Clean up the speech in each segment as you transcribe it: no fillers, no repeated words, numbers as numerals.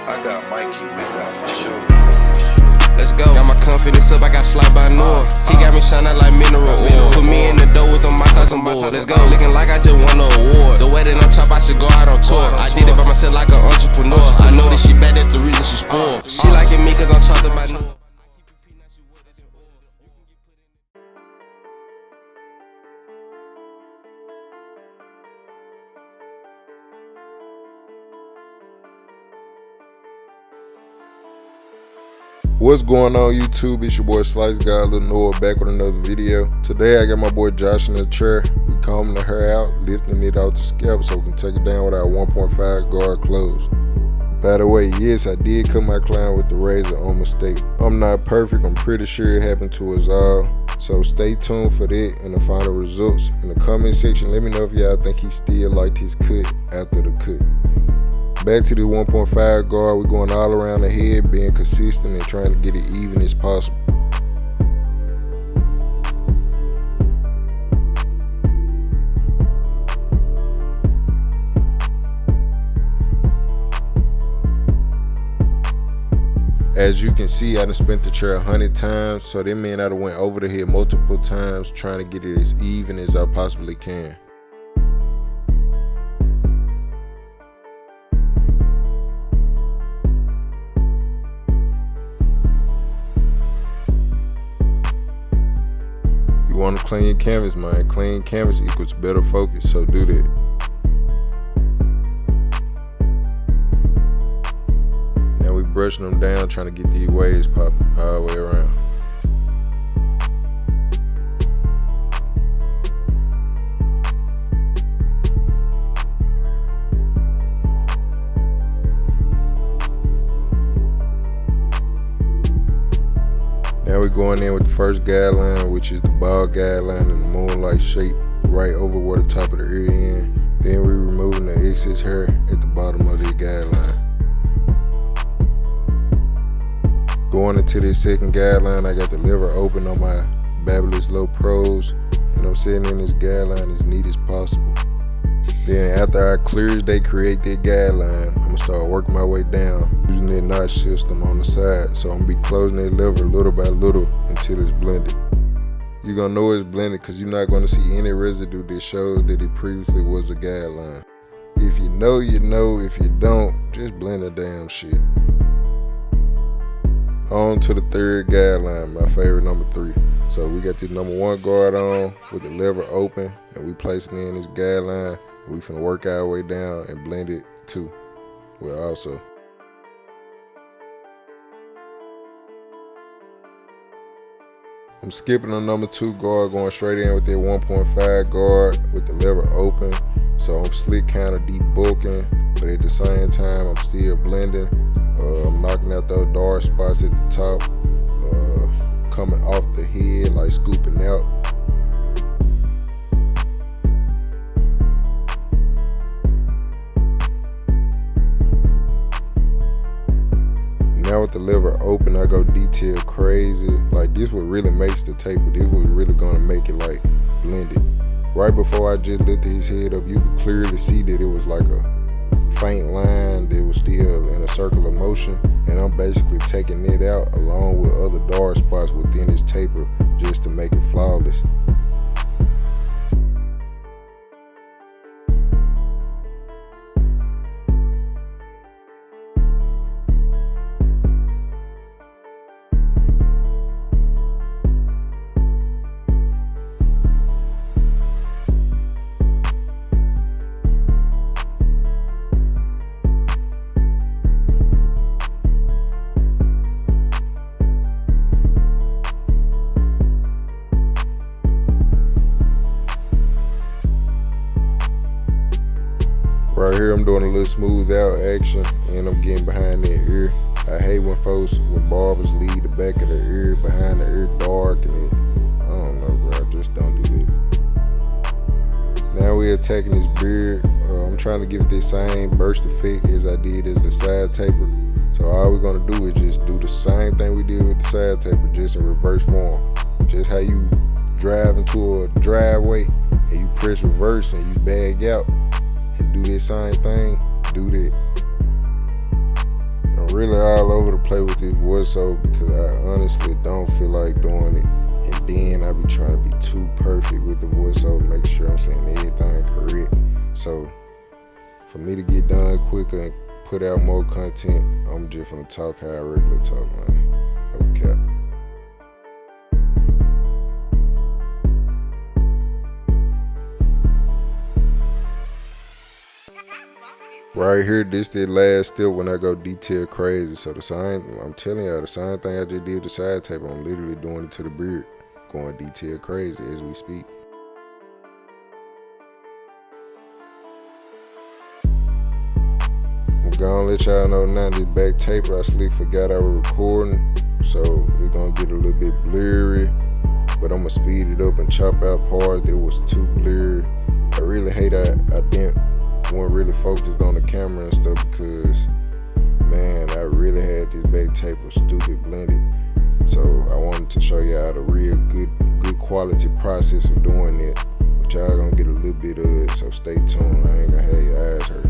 I got Mikey with me for sure. Let's go. Got my confidence up, I got slide by Noah. He got me shining like mineral oil. Put me in the dough with them my ties and boys. Let's go. Looking like I just won an award. The way that I'm chop, I should go out on tour. I did it by myself like an entrepreneur. I know that she bad, that's the reason she spoiled. She liking me cause I'm chopped by Noah. What's going on YouTube? It's your boy SliceGod, LilNoah, back with another video. Today I got my boy Josh in the chair. We combing the hair out, lifting it out the scalp so we can take it down with our 1.5 guard close. By the way, yes, I did cut my client with the razor on mistake. I'm not perfect, I'm pretty sure it happened to us all. So stay tuned for that and the final results. In the comment section, let me know if y'all think he still liked his cut after the cut. Back to the 1.5 guard, we're going all around the head, being consistent and trying to get it even as possible. As you can see, I done spent the chair 100 times, so that means I done went over the head multiple times trying to get it as even as I possibly can. You want to clean your canvas, man. Clean canvas equals better focus, so do that. Now we brushing them down, trying to get these waves popping all the way around. Now we're going in with the first guideline, which is the ball guideline in the moonlight shape right over where the top of the ear end. Then we're removing the excess hair at the bottom of the guideline. Going into this second guideline, I got the lever open on my Babyless Low Pros, and I'm setting in this guideline as neat as possible. Then after I clear as they create that guideline, I'm gonna start working my way down using that notch system on the side. So I'm gonna be closing that lever little by little until it's blended. You're gonna know it's blended because you're not gonna see any residue that shows that it previously was a guideline. If you know, you know. If you don't, just blend the damn shit. On to the third guideline, my favorite, number 3. So we got this number 1 guard on with the lever open, and we placing in this guideline. We finna work our way down and blend it too. Well, also. I'm skipping on number 2 guard, going straight in with that 1.5 guard with the lever open. So I'm slick kind of deep bulking, but at the same time, I'm still blending. I'm knocking out those dark spots at the top, coming off the head, like scooping out. Now with the lever open, I go detail crazy. Like this what really makes the taper. This was really gonna make it like blended. Right before I just lifted his head up, you could clearly see that it was like a faint line that was still in a circle of motion, and I'm basically taking it out along with other dark spots within his taper just to make it flawless. Right here, I'm doing a little smooth out action, and I'm getting behind that ear. I hate when barbers leave the back of the ear behind the ear dark, and I don't know, bro, I just don't do that. Now we're attacking his beard. I'm trying to give it the same burst effect as I did as the side taper. So all we're gonna do is just do the same thing we did with the side taper, just in reverse form. Just how you drive into a driveway and you press reverse and you bag out. And do that same thing, do that. And really all over the place with this voiceover because I honestly don't feel like doing it. And then I be trying to be too perfect with the voiceover, make sure I'm saying everything correct. So for me to get done quicker and put out more content, I'm just gonna talk how I regularly talk, man. No cap. Right here, this the last step when I go detail crazy. So the same, I'm telling y'all, the same thing I just did with the side tape, I'm literally doing it to the beard, going detail crazy as we speak. I'm gonna let y'all know now this back taper, I slick forgot I was recording, so it's gonna get a little bit blurry, but I'm gonna speed it up and chop out parts that was too blurry. I really hate I wasn't really focused on the camera and stuff because, man, I really had this back taper stupid blended. So I wanted to show y'all the real good quality process of doing it, but y'all gonna get a little bit of it, so stay tuned. I ain't gonna have your eyes hurt.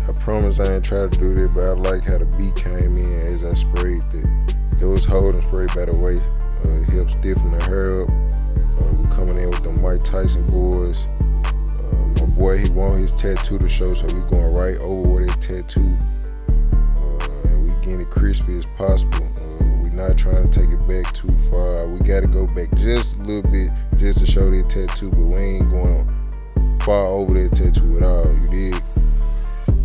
I promise I ain't try to do that, but I like how the beat came in as I sprayed it. It was holding spray by the way. It helped stiffen the hair up. We're coming in with the Mike Tyson boys. My boy, he want his tattoo to show, so we going right over where that tattoo. And we getting it crispy as possible. We not trying to take it back too far. We gotta go back just a little bit just to show that tattoo, but we ain't going far over that tattoo at all, you dig?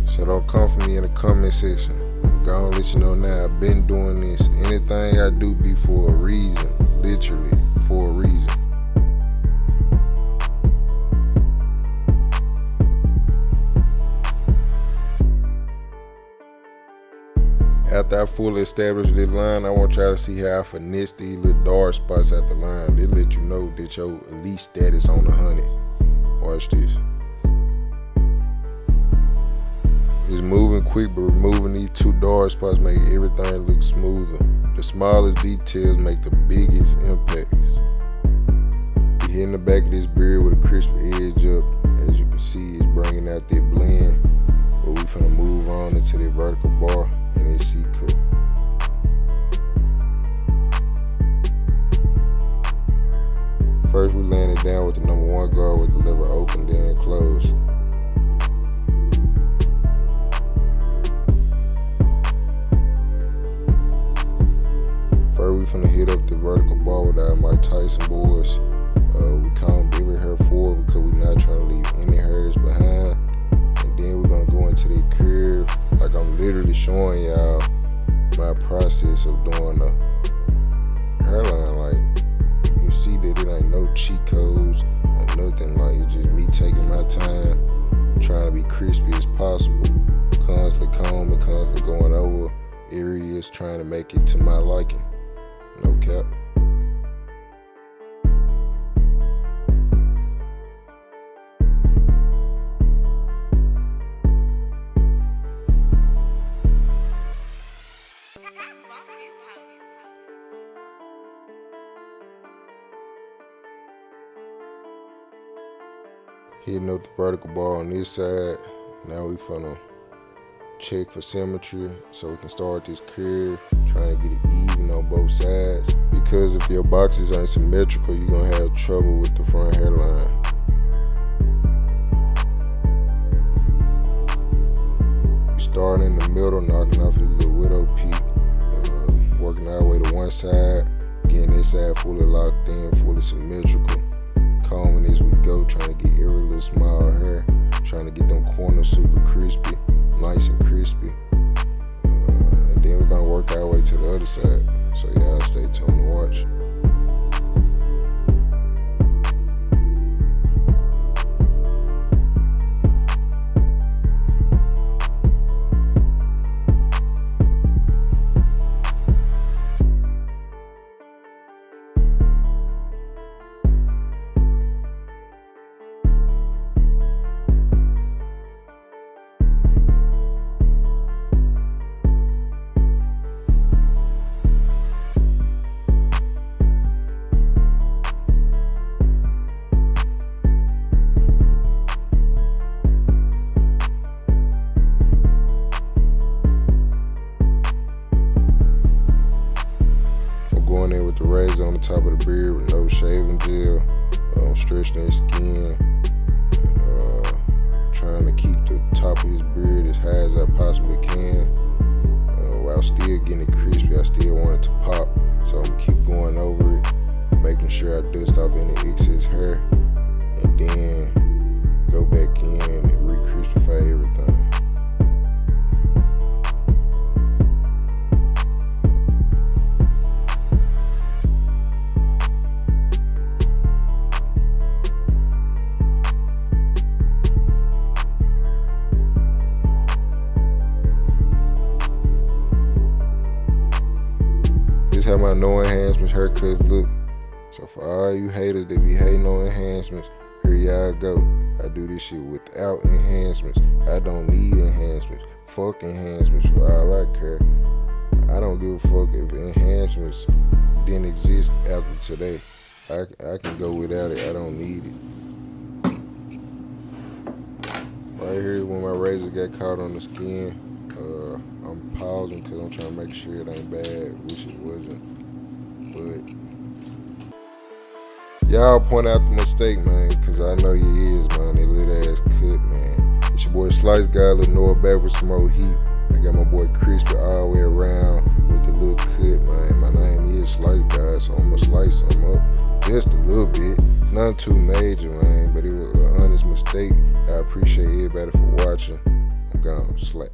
So don't come for me in the comment section. I'm gonna let you know now, I've been doing this. Anything I do be for a reason, literally for a reason. After I fully establish this line, I want y'all to see how I finesse these little dark spots at the line. They let you know that your elite status on 100. Watch this. It's moving quick, but removing these two dark spots make everything look smoother. The smallest details make the biggest impacts. We hitting the back of this beard with a crispy edge up. As you can see, it's bringing out that blend. But we finna move on into the vertical bar and that C-cut. First, we laying it down with the number 1 guard with the lever open, then closed. First, we finna hit up the vertical bar with our Mike Tyson boys. We count every hair forward because we're not trying to leave any hairs behind. process of doing a hairline. Like, you see that it ain't no cheat codes or nothing. Like, it's just me taking my time, trying to be crispy as possible, constantly combing, constantly going over areas, trying to make it to my liking. No cap. Hitting up the vertical bar on this side. Now we finna check for symmetry so we can start this curve, trying to get it even on both sides. Because if your boxes ain't symmetrical, you're gonna have trouble with the front hairline. You start in the middle, knocking off your little widow peak, working our way to one side, getting this side fully locked in, fully symmetrical. Combing as we go, trying to get every little small hair, trying to get them corners super crispy, nice and crispy. And then we're gonna work our way to the other side. So y'all stay tuned to watch. Going in with the razor on the top of the beard with no shaving gel. I'm stretching his skin, trying to keep the top of his beard as high as I possibly can, while still getting it crispy. I still want it to pop, so I'm gonna keep going over it, making sure I dust off any excess hair, and then go back in and re-crispify everything. This how my no enhancements haircuts look. So for all you haters that be hating on enhancements, here y'all go. I do this shit without enhancements. I don't need enhancements. Fuck enhancements for all I care. I don't give a fuck if enhancements didn't exist after today. I can go without it. I don't need it. Right here is when my razor got caught on the skin. I'm pausing because I'm trying to make sure it ain't bad, which it wasn't. But y'all point out the mistake, man, because I know you is, man. That little ass cut, man. It's your boy SliceGod, LilNoah, back with some more heat. I got my boy Crispy all the way around with the little cut, man. My name is SliceGod, so I'm gonna slice him up just a little bit. Nothing too major, man, but it was an honest mistake. I appreciate everybody for watching. I'm gone. Slap.